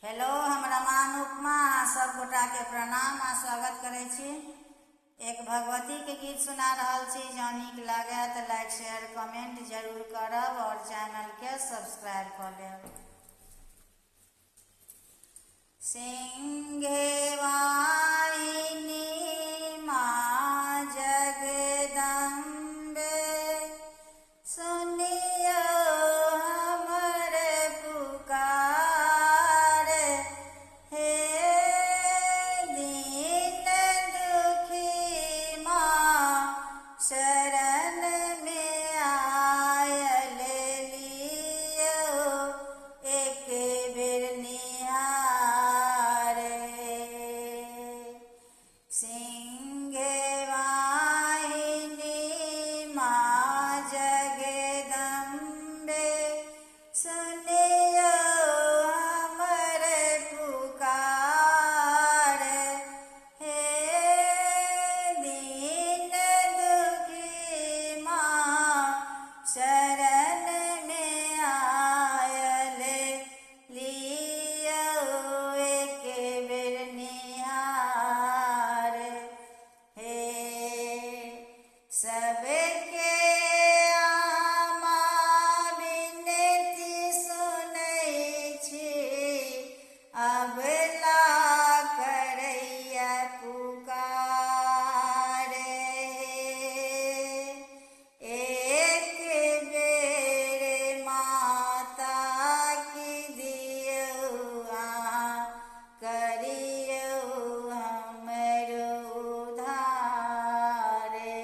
Hello, हम रमान उपमा सब गोटा के प्रणाम आ स्वागत करे छी। एक भगवती के गीत सुना रहल छी। जँ नीक लगे तो लाइक शेयर कमेंट जरूर करब और चैनल के सब्सक्राइब कर लेब। सिंहे वाहिनी माँ जगदम्बे, सुनियो हमर पुकार। हे दीन दुखी माँ शरण में आयल लियो, एक बेर निहारे। सिंहे वाहिनी माँ जगदम्बे, सुनियो हमर पुकार। हे दीन दुखी माँ शरण में आयल लियो, एक बेर निहारे। हे सबके आमा विनती सुनै छी, अबला करैया पुकारे। एक बेर माता की दियौ अहाँ, करियौ हमर उद्धारे।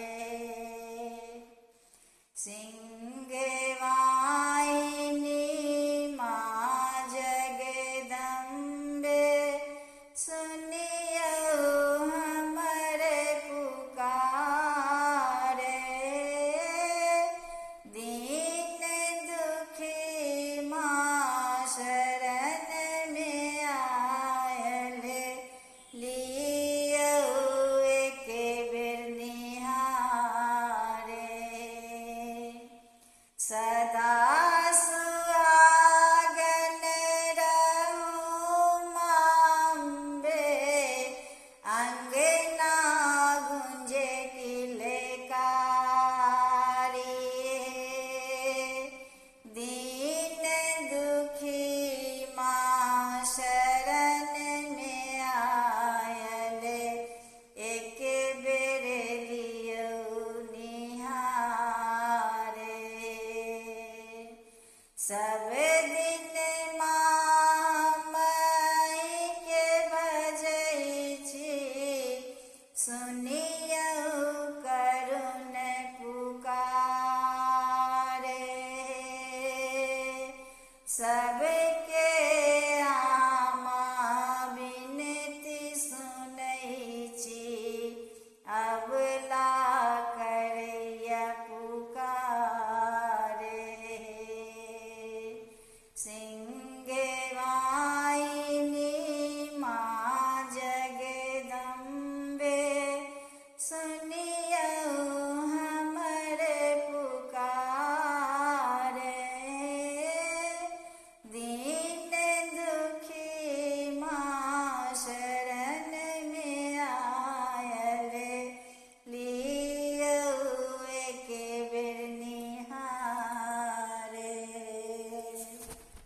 सिंहे वाहिनी माँ जगदम्बे, सुनियो हमर पुकार। दीन दुखी माँ शरण में आयल लियो, एक बेर निहारे। सदा सुहागन रहू माँ अम्बे, अंगना गुंजे किलकारी। दीन दुखी माँ शरण में आयल, एक बेर लियो निहारे। सब दिन माँ माई के भजै छी, सुनियो करुण पुकारे। सब